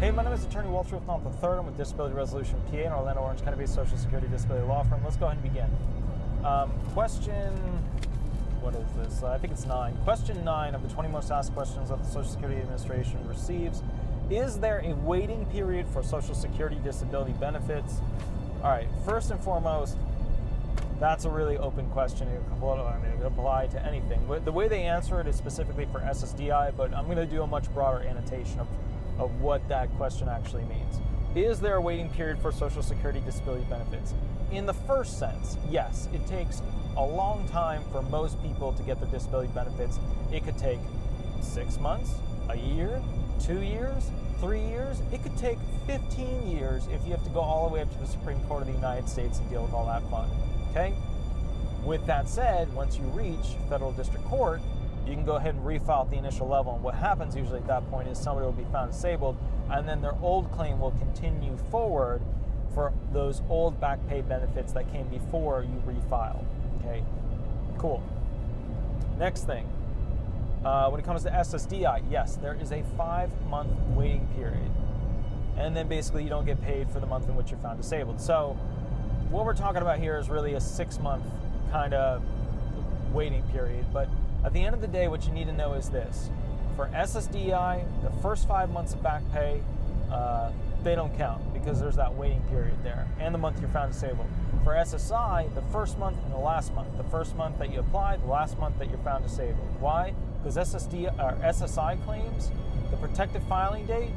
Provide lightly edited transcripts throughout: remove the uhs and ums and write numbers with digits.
Hey, my name is Attorney Walter Rudolph Hnot III. I'm with Disability Resolution PA, an Orlando, Orange County-based Social Security disability law firm. Let's go ahead and begin. Question, what is this? I think it's 9. Question 9 of the 20 most asked questions that the Social Security Administration receives. Is there a waiting period for Social Security disability benefits? All right, first and foremost, that's a really open question. It can apply to anything. The way they answer it is specifically for SSDI, but I'm going to do a much broader annotation of what that question actually means. Is there a waiting period for Social Security disability benefits? In the first sense, yes. It takes a long time for most people to get their disability benefits. It could take 6 months, a year, 2 years, 3 years. It could take 15 years if you have to go all the way up to the Supreme Court of the United States and deal with all that fun. Okay? With that said, once you reach federal district court, you can go ahead and refile at the initial level. And what happens usually at that point is somebody will be found disabled, and then their old claim will continue forward for those old back pay benefits that came before you refiled. Okay? Cool. Next thing. When it comes to SSDI, yes, there is a 5-month waiting period. And then basically you don't get paid for the month in which you're found disabled. So what we're talking about here is really a 6-month kind of waiting period. But at the end of the day, what you need to know is this. For SSDI, the first 5 months of back pay, they don't count because there's that waiting period there. And the month you're found disabled. For SSI, the first month and the last month. The first month that you applied, the last month that you're found disabled. Why? Because SSI claims, the protective filing date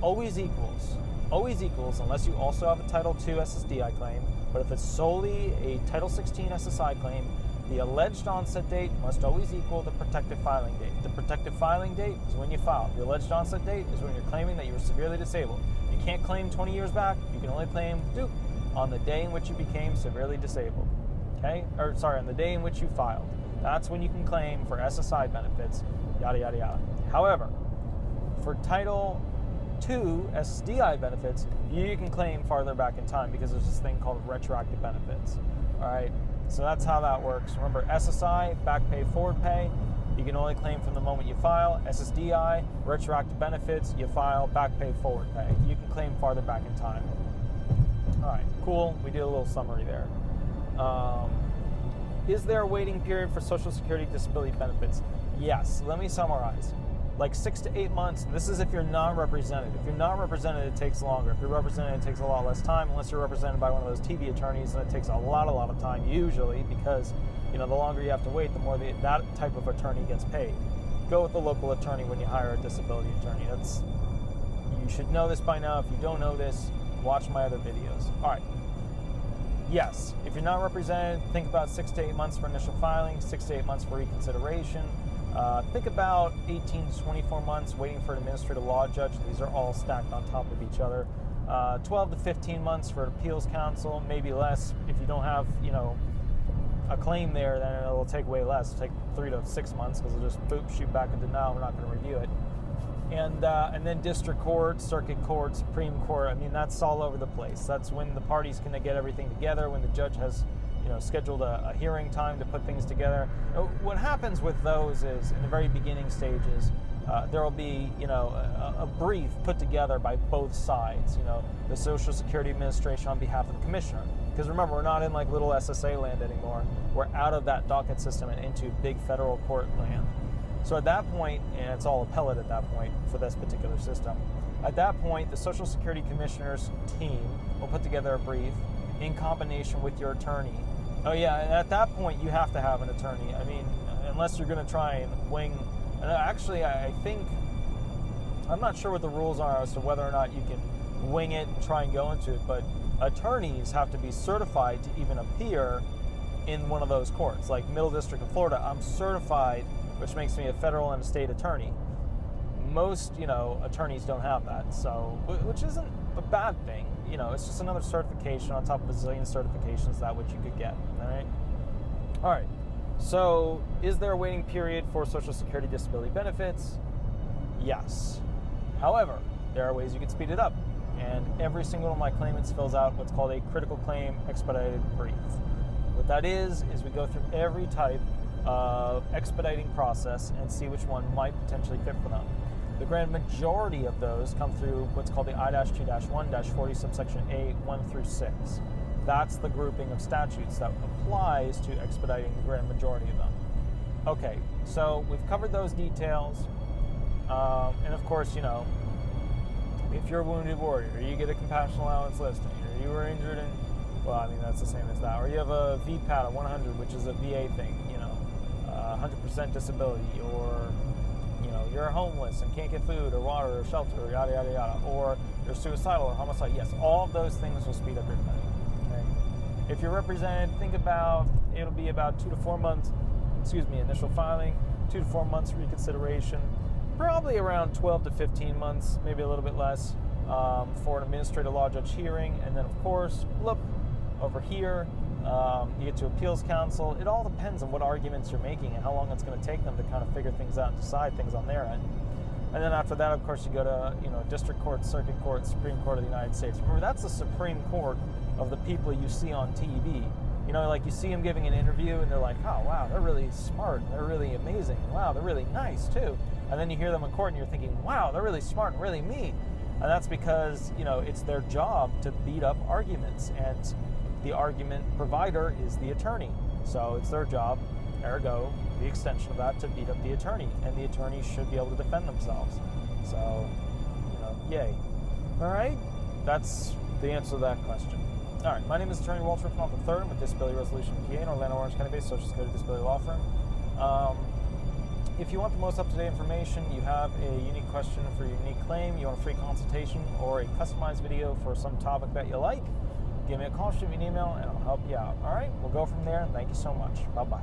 always equals unless you also have a Title II SSDI claim. But if it's solely a Title 16 SSI claim, the alleged onset date must always equal the protective filing date. The protective filing date is when you file. The alleged onset date is when you're claiming that you were severely disabled. You can't claim 20 years back. You can only claim on the day in which you became severely disabled. Okay? Or sorry, on the day in which you filed. That's when you can claim for SSI benefits, yada, yada, yada. However, for Title II SSDI benefits, you can claim farther back in time because there's this thing called retroactive benefits. All right? So that's how that works. Remember, SSI, back pay, forward pay, you can only claim from the moment you file. SSDI, retroactive benefits, you file, back pay, forward pay. You can claim farther back in time. All right, cool. We did a little summary there. Is there a waiting period for Social Security disability benefits? Yes. Let me summarize. Like 6 to 8 months. This is if you're not represented. If you're not represented, it takes longer. If you're represented, it takes a lot less time, unless you're represented by one of those TV attorneys, and it takes a lot of time usually because, the longer you have to wait, the more that type of attorney gets paid. Go with the local attorney when you hire a disability attorney. You should know this by now. If you don't know this, watch my other videos. All right. Yes, if you're not represented, think about 6 to 8 months for initial filing, 6 to 8 months for reconsideration. Think about 18 to 24 months waiting for an administrative law judge. These are all stacked on top of each other. 12 to 15 months for an appeals counsel, maybe less. If you don't have, a claim there, then it'll take way less. It'll take 3 to 6 months because it'll just shoot back into denial. We're not going to review it. And then district court, circuit court, Supreme Court. I mean, that's all over the place. That's when the parties can get everything together, when the judge has scheduled a hearing time to put things together. What happens with those is, in the very beginning stages, there will be, a brief put together by both sides. The Social Security Administration on behalf of the commissioner. Because remember, we're not in like little SSA land anymore. We're out of that docket system and into big federal court land. So at that point, and it's all appellate at that point for this particular system, at that point, the Social Security Commissioner's team will put together a brief in combination with your attorney. Oh yeah, and at that point you have to have an attorney. I mean, unless you're going to try and wing. And actually, I think, I'm not sure what the rules are as to whether or not you can wing it and try and go into it, but attorneys have to be certified to even appear in one of those courts. Like Middle District of Florida, I'm certified, which makes me a federal and a state attorney. Most, attorneys don't have that, so, which isn't a bad thing. It's just another certification on top of a zillion certifications that which you could get, all right. So, is there a waiting period for Social Security disability benefits? Yes. However, there are ways you can speed it up, and every single one of my claimants fills out what's called a critical claim expedited brief. What that is we go through every type of expediting process and see which one might potentially fit for them. The grand majority of those come through what's called the I-2-1-40 subsection A 1 through 6. That's the grouping of statutes that applies to expediting the grand majority of them. Okay, so we've covered those details, and of course, you know, if you're a wounded warrior, you get a compassion allowance listing, or you were injured in, well, I mean, that's the same as that, or you have a VPAT of 100, which is a VA thing, you know, 100% disability, or, you know, you're homeless and can't get food or water or shelter, or yada, yada, yada, or you're suicidal or homicide. Yes, all of those things will speed up your claim, okay? If you're represented, think about, it'll be about 2 to 4 months, initial filing, 2 to 4 months reconsideration, probably around 12 to 15 months, maybe a little bit less, for an administrative law judge hearing, and then of course, look, over here, you get to appeals counsel. It all depends on what arguments you're making and how long it's going to take them to kind of figure things out and decide things on their end. And then after that, of course, you go to, you know, district court, circuit court, Supreme Court of the United States. Remember, that's the Supreme Court of the people you see on TV. You know, like you see them giving an interview and they're like, oh, wow, they're really smart. They're really amazing. Wow, they're really nice, too. And then you hear them in court and you're thinking, wow, they're really smart and really mean. And that's because, you know, it's their job to beat up arguments. And the argument provider is the attorney. So it's their job, ergo, the extension of that, to beat up the attorney. And the attorney should be able to defend themselves. So, you know, yay. All right? That's the answer to that question. All right, my name is Attorney Walter Hnot III. I'm with Disability Resolution PA, an Orlando, Orange County-based Social Security disability law firm. If you want the most up-to-date information, you have a unique question for your unique claim, you want a free consultation or a customized video for some topic that you like, give me a call, shoot me an email, and I'll help you out. All right, we'll go from there, and thank you so much. Bye-bye.